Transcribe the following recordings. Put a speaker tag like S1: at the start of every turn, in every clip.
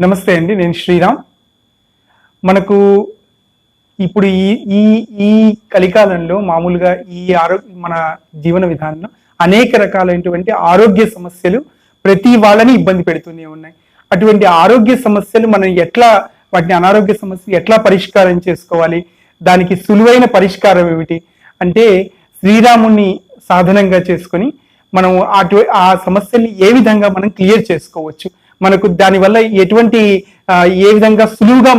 S1: నమస్తే అండి, నేను శ్రీరామ్. మనకు ఇప్పుడు ఈ ఈ ఈ కలికాలంలో మామూలుగా మన జీవన విధానంలో అనేక రకాలైనటువంటి ఆరోగ్య సమస్యలు ప్రతి వాళ్ళని ఇబ్బంది పెడుతూనే ఉన్నాయి. అటువంటి ఆరోగ్య సమస్యలు మనం వాటిని అనారోగ్య సమస్యలు ఎట్లా పరిష్కారం చేసుకోవాలి, దానికి సులువైన పరిష్కారం ఏమిటి అంటే శ్రీరాముని సాధనంగా చేసుకొని మనం ఆ సమస్యల్ని ఏ విధంగా మనం క్లియర్ చేసుకోవచ్చు, మనకు దానివల్ల ఏ విధంగా సులువుగా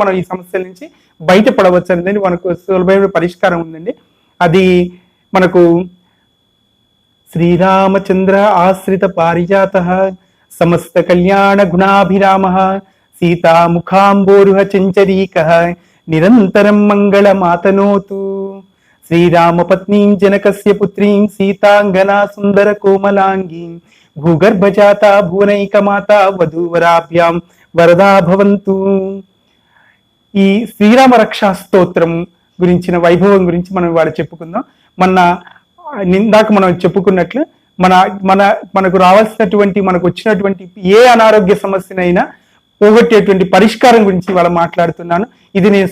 S1: మనం ఈ సమస్యల నుంచి బయటపడవచ్చు అనేది మనకు సులభమైన పరిష్కారం ఉందండి. అది మనకు శ్రీరామచంద్ర ఆశ్రిత పారిజాత సమస్త కళ్యాణ గుణాభిరామ సీతాముఖాంబోరుహ చంచరీక నిరంతరం మంగళమాతనోతు. శ్రీరామ పత్నీం జనకస్య పుత్రీం సీతాంగనా సుందర కోమలాంగీం భూగర్భజాత భువనైకమాత వధూవరాభ్యాం వరదా భవంతు. ఈ శ్రీరామ రక్షా స్తోత్రం గురించిన వైభవం గురించి మనం ఇవాళ చెప్పుకుందాం. ఇందాక మనం చెప్పుకున్నట్లు మనకు రావాల్సినటువంటి మనకు వచ్చినటువంటి ఏ అనారోగ్య సమస్యనైనా పోగొట్టేటువంటి పరిష్కారం గురించి ఇవాళ మాట్లాడుతున్నాను. ఇది నేను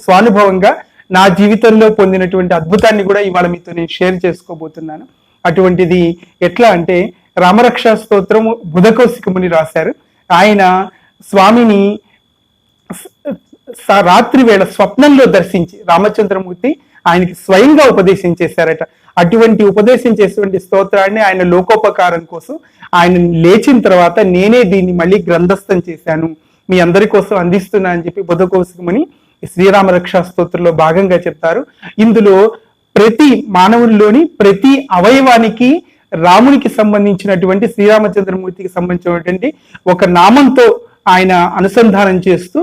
S1: స్వానుభవంగా నా జీవితంలో పొందినటువంటి అద్భుతాన్ని కూడా ఇవాళ మీతో నేను షేర్ చేసుకోబోతున్నాను. అటువంటిది ఎట్లా అంటే రామరక్షా స్తోత్రము బుధకౌశిక ముని రాశారు. ఆయన స్వామిని రాత్రి వేళ స్వప్నంలో దర్శించి రామచంద్రమూర్తి ఆయనకి స్వయంగా ఉపదేశం చేశారట. అటువంటి ఉపదేశం చేసేటువంటి స్తోత్రాన్ని ఆయన లోకోపకారం కోసం ఆయన లేచిన తర్వాత నేనే దీన్ని మళ్ళీ గ్రంథస్థం చేశాను, మీ అందరి కోసం అందిస్తున్నా అని చెప్పి బుధకౌశిక ముని శ్రీరామ రక్షా స్తోత్రంలో భాగంగా చెప్తారు. ఇందులో ప్రతి మానవుల్లోని ప్రతి అవయవానికి రామునికి సంబంధించినటువంటి శ్రీరామచంద్రమూర్తికి సంబంధించినటువంటి ఒక నామంతో ఆయన అనుసంధానం చేస్తూ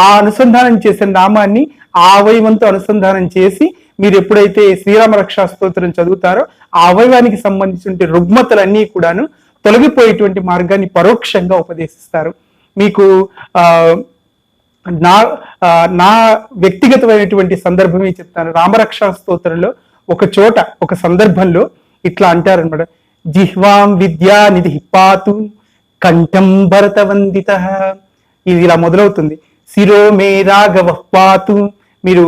S1: ఆ అనుసంధానం చేసిన నామాన్ని ఆ అవయవంతో అనుసంధానం చేసి మీరు ఎప్పుడైతే శ్రీరామ రక్షా స్తోత్రం చదువుతారో ఆ అవయవానికి సంబంధించిన రుగ్మతలన్నీ కూడాను తొలగిపోయేటువంటి మార్గాన్ని పరోక్షంగా ఉపదేశిస్తారు. మీకు నా వ్యక్తిగతమైనటువంటి సందర్భమే చెప్తాను. రామరక్షా స్తోత్రంలో ఒక సందర్భంలో ఇట్లా అంటారనమాట. జిహ్వాం విద్యా నిధి పాతు కంఠం భరత వందిత. ఇది ఇలా మొదలవుతుంది. శిరో మే రాఘవ పాతు, మీరు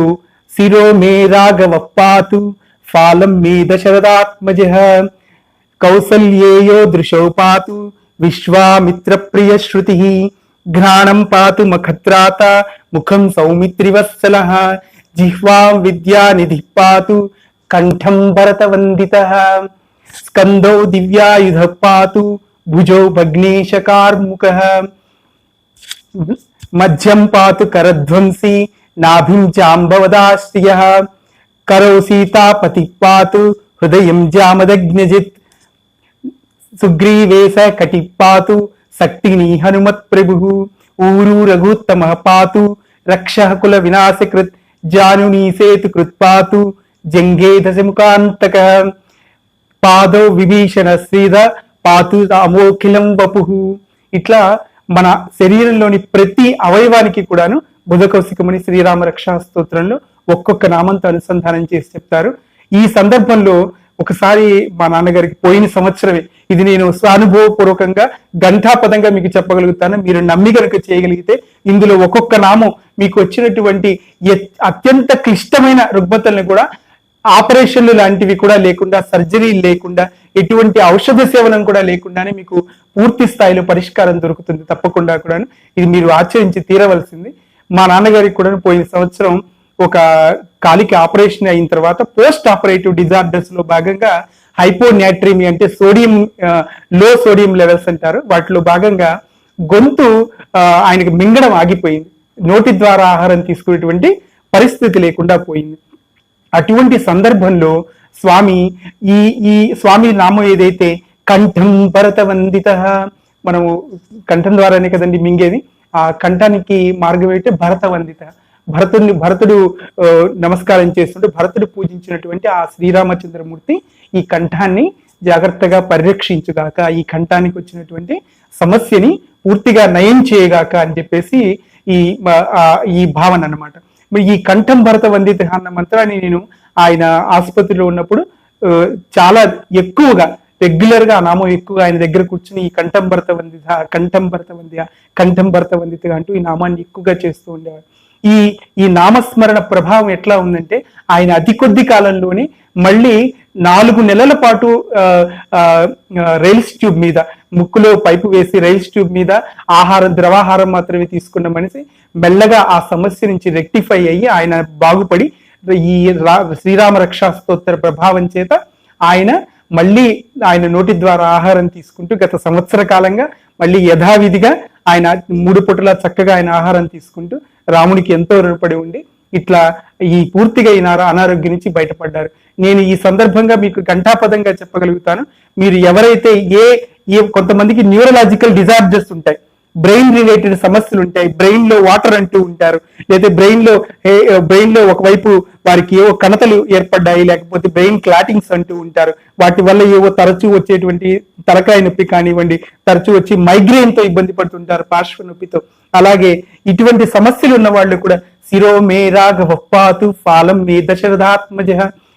S1: శిరో మే రాఘవ పాతు ఫాలం మే దశరథాత్మజ కౌసల్యేయో దృశౌ పాతు విశ్వామిత్ర ప్రియ శృతి ఘ్రాణం పాతు మఖత్రాత ముఖం సౌమిత్రివత్సల జిహ్వాం విద్యా నిధి పాతు కంఠం భరత వందిత స్కందౌ దివ్యాయుధ పాతు భుజౌ భగ్నేశకార్ముక మధ్యం పాతు కరధ్వంసి నాభిం జాంబవదాశ్రియ కరౌ సీతాపతి పాతు హృదయం జామదగ్నజిత్ సుగ్రీవేశ కటి పాతు శక్తిని హనుమత్ ప్రభు ఊరు రఘుత్తమ పాతు రక్ష కుల వినాశకృత్ జానునీ సేతు కృత్ పాతు జంగే దశముఖాంతక పాదౌ విభీషణ శ్రీధ పాతు అమోఖిలం వపు. ఇట్లా మన శరీరంలోని ప్రతి అవయవానికి కూడాను బుధకౌశికముని శ్రీరామ రక్షా స్తోత్రంలో ఒక్కొక్క నామంతో అనుసంధానం చేసి చెప్తారు. ఈ సందర్భంలో ఒకసారి మా నాన్నగారికి పోయిన సంవత్సరమే, ఇది నేను స్వానుభవపూర్వకంగా ఘంటాపదంగా మీకు చెప్పగలుగుతాను. మీరు నమ్మి కనుక చేయగలిగితే ఇందులో ఒక్కొక్క నామం మీకు వచ్చినటువంటి అత్యంత క్లిష్టమైన రుగ్మతల్ని కూడా ఆపరేషన్లు లాంటివి కూడా లేకుండా, సర్జరీ లేకుండా, ఎటువంటి ఔషధ సేవనం కూడా లేకుండానే మీకు పూర్తి స్థాయిలో పరిష్కారం దొరుకుతుంది. తప్పకుండా కూడా ఇది మీరు ఆచరించి తీరవలసింది. మా నాన్నగారికి కూడా పోయిన సంవత్సరం ఒక కాలికి ఆపరేషన్ అయిన తర్వాత పోస్ట్ ఆపరేటివ్ డిజార్డర్స్ లో భాగంగా హైపోనాట్రిమి అంటే లో సోడియం లెవెల్స్ అంటారు, వాటిలో భాగంగా గొంతు ఆయనకి మింగడం ఆగిపోయింది. నోటి ద్వారా ఆహారం తీసుకునేటువంటి పరిస్థితి లేకుండా పోయింది. అటువంటి సందర్భంలో ఈ స్వామి నామం ఏదైతే కంఠం భరత వందిత, మనము కంఠం ద్వారానే కదండి మింగేది, ఆ కంఠానికి మార్గం ఏంటంటే భరత వందిత. భరతుడు నమస్కారం చేస్తుంటే భరతుడు పూజించినటువంటి ఆ శ్రీరామచంద్రమూర్తి ఈ కంఠాన్ని జాగ్రత్తగా పరిరక్షించుగాక, ఈ కంఠానికి వచ్చినటువంటి సమస్యని పూర్తిగా నయం చేయగాక అని చెప్పేసి ఈ భావన అన్నమాట. ఈ కంఠం భరత వందిత అన్న మంత్రాన్ని నేను ఆయన ఆసుపత్రిలో ఉన్నప్పుడు చాలా ఎక్కువగా రెగ్యులర్ గా ఆ నామం ఎక్కువగా ఆయన దగ్గర కూర్చుని ఈ కంఠం భరత వందిత కంఠం భరత వందితగా అంటూ ఈ నామాన్ని ఎక్కువగా చేస్తూ ఉండేవారు. ఈ ఈ నామస్మరణ ప్రభావం ఎట్లా ఉందంటే ఆయన అతి కొద్ది కాలంలోనే మళ్ళీ 4 నెలల పాటు రైల్స్ ట్యూబ్ మీద ముక్కులో పైపు వేసి రైల్స్ ట్యూబ్ మీద ద్రవాహారం మాత్రమే తీసుకున్న మనిషి మెల్లగా ఆ సమస్య నుంచి రెక్టిఫై అయ్యి ఆయన బాగుపడి ఈ శ్రీరామ రక్షా స్తోత్ర ప్రభావం చేత ఆయన మళ్ళీ ఆయన నోటి ద్వారా ఆహారం తీసుకుంటూ గత సంవత్సర కాలంగా మళ్ళీ యథావిధిగా ఆయన 3 పూటలా చక్కగా ఆయన ఆహారం తీసుకుంటూ రాముడికి ఎంతో రుణపడి ఉండి ఇట్లా ఈ పూర్తిగా ఈ అనారోగ్యం నుంచి బయటపడ్డారు. నేను ఈ సందర్భంగా మీకు ఘంటాపదంగా చెప్పగలుగుతాను, మీరు ఎవరైతే కొంతమందికి న్యూరలాజికల్ డిజార్డర్స్ ఉంటాయి, బ్రెయిన్ రిలేటెడ్ సమస్యలు ఉంటాయి, బ్రెయిన్ లో వాటర్ అంటూ ఉంటారు, లేదా బ్రెయిన్ లో ఒకవైపు వారికి ఏవో కణతలు ఏర్పడ్డాయి, లేకపోతే బ్రెయిన్ క్లాటింగ్స్ అంటూ ఉంటారు, వాటి వల్ల ఏవో తరచూ వచ్చేటువంటి తలకాయ నొప్పి కానివ్వండి, తరచూ వచ్చి మైగ్రేన్ తో ఇబ్బంది పడుతుంటారు, పార్శ్వ నొప్పితో. అలాగే ఇటువంటి సమస్యలు ఉన్న వాళ్ళు కూడా శిరో మే రాఘవ పాతు ఫాలం మే దశరథాత్మజ,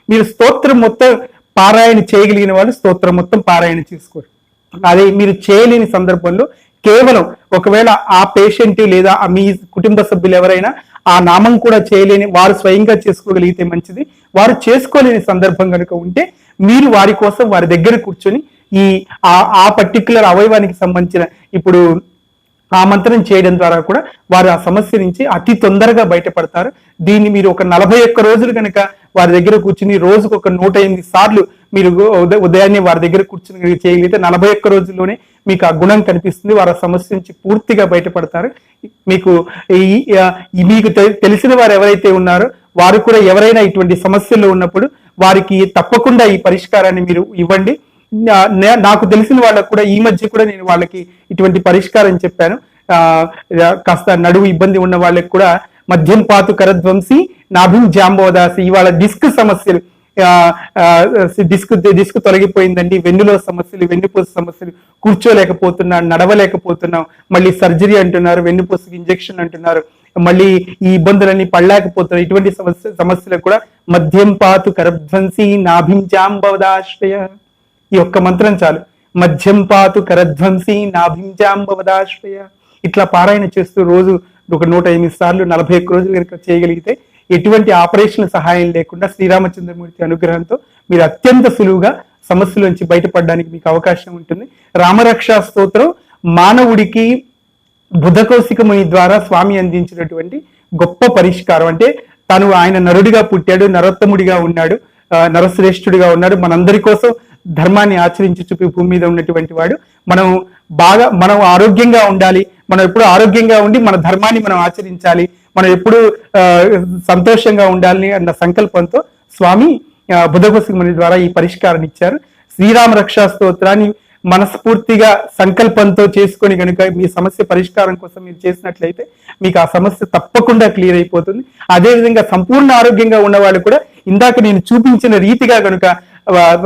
S1: మీరు స్తోత్రం మొత్తం పారాయణ చేయగలిగిన వాళ్ళు స్తోత్రం మొత్తం పారాయణ చేసుకోరు. అదే మీరు చేయలేని సందర్భంలో కేవలం ఒకవేళ ఆ పేషెంట్ లేదా మీ కుటుంబ సభ్యులు ఎవరైనా ఆ నామం కూడా చేయలేని వారు స్వయంగా చేసుకోగలిగితే మంచిది. వారు చేసుకోలేని సందర్భం కనుక ఉంటే మీరు వారి కోసం వారి దగ్గర కూర్చొని ఆ పర్టిక్యులర్ అవయవానికి సంబంధించిన ఇప్పుడు ఆ మంత్రం చేయడం ద్వారా కూడా వారు ఆ సమస్య నుంచి అతి తొందరగా బయటపడతారు. దీన్ని మీరు ఒక 41 రోజులు కనుక వారి దగ్గర కూర్చుని రోజుకు ఒక 108 సార్లు మీరు ఉదయాన్నే వారి దగ్గర కూర్చుని చేయగలిగితే 41 రోజుల్లోనే మీకు ఆ గుణం కనిపిస్తుంది. వారి సమస్య నుంచి పూర్తిగా బయటపడతారు. మీకు తెలిసిన వారు ఎవరైతే ఉన్నారో వారు కూడా ఎవరైనా ఇటువంటి సమస్యల్లో ఉన్నప్పుడు వారికి తప్పకుండా ఈ పరిష్కారాన్ని మీరు ఇవ్వండి. నాకు తెలిసిన వాళ్ళకు కూడా ఈ మధ్య కూడా నేను వాళ్ళకి ఇటువంటి పరిష్కారం చెప్పాను. కాస్త నడువు ఇబ్బంది ఉన్న వాళ్ళకి కూడా మధ్యం పాతు కరధ్వంసి నాభిం జాంబోదాసి, ఇవాళ డిస్క్ సమస్యలు, డిస్క్ తొలగిపోయిందండి, వెన్నులో సమస్యలు, వెన్నుపూస సమస్యలు, కూర్చోలేకపోతున్నాను, నడవలేకపోతున్నాం, మళ్ళీ సర్జరీ అంటున్నారు, వెన్నుపూసకి ఇంజెక్షన్ అంటున్నారు, మళ్ళీ ఈ ఇబ్బందులన్నీ పడలేకపోతున్నారు. ఇటువంటి సమస్యలకు కూడా మధ్యం పాతు కరధ్వంసి నాభిం జాంబోదాశ్రయ, ఈ ఒక్క మంత్రం చాలు. మధ్యం పాతు కరధ్వంసి నాభిం జాంబోదాశ్రయ, ఇట్లా పారాయణ చేస్తూ రోజు ఒక 108 సార్లు 41 రోజులు కనుక చేయగలిగితే ఎటువంటి ఆపరేషన్ సహాయం లేకుండా శ్రీరామచంద్రమూర్తి అనుగ్రహంతో మీరు అత్యంత సులువుగా సమస్యల నుంచి బయటపడడానికి మీకు అవకాశం ఉంటుంది. రామరక్షా స్తోత్రం మానవుడికి బుధకౌశిక ముని ద్వారా స్వామి అందించినటువంటి గొప్ప పరిష్కారం. అంటే ఆయన నరుడిగా పుట్టాడు, నరోత్తముడిగా ఉన్నాడు, నరశ్రేష్ఠుడిగా ఉన్నాడు, మనందరి కోసం ధర్మాన్ని ఆచరించి చూపి భూమి మీద ఉన్నటువంటి వాడు. మనం ఆరోగ్యంగా ఉండాలి, మనం ఎప్పుడు ఆరోగ్యంగా ఉండి మన ధర్మాన్ని మనం ఆచరించాలి, మనం ఎప్పుడు సంతోషంగా ఉండాలని అన్న సంకల్పంతో స్వామి బుధకౌశిక ముని ద్వారా ఈ పరిష్కారాన్ని ఇచ్చారు. శ్రీరామ రక్షా స్తోత్రాన్ని మనస్ఫూర్తిగా సంకల్పంతో చేసుకొని కనుక మీ సమస్య పరిష్కారం కోసం మీరు చేసినట్లయితే మీకు ఆ సమస్య తప్పకుండా క్లియర్ అయిపోతుంది. అదేవిధంగా సంపూర్ణ ఆరోగ్యంగా ఉన్న వాళ్ళు కూడా ఇందాక నేను చూపించిన రీతిగా కనుక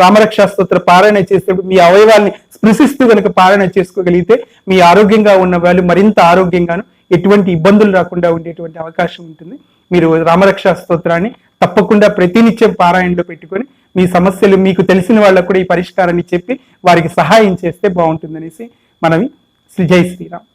S1: రామరక్షా స్తోత్ర పారాయణ చేసేటప్పుడు మీ అవయవాల్ని స్పృశిస్తూ కనుక పారాయణ చేసుకోగలిగితే మీ ఆరోగ్యంగా ఉన్న వాళ్ళు మరింత ఆరోగ్యంగాను ఎటువంటి ఇబ్బందులు రాకుండా ఉండేటువంటి అవకాశం ఉంటుంది. మీరు రామరక్షా స్తోత్రాన్ని తప్పకుండా ప్రతినిత్యం పారాయణలో పెట్టుకొని మీ సమస్యలు మీకు తెలిసిన వాళ్ళకు కూడా ఈ పరిష్కారాన్ని చెప్పి వారికి సహాయం చేస్తే బాగుంటుందనేసి మనవి. జై శ్రీరామ్.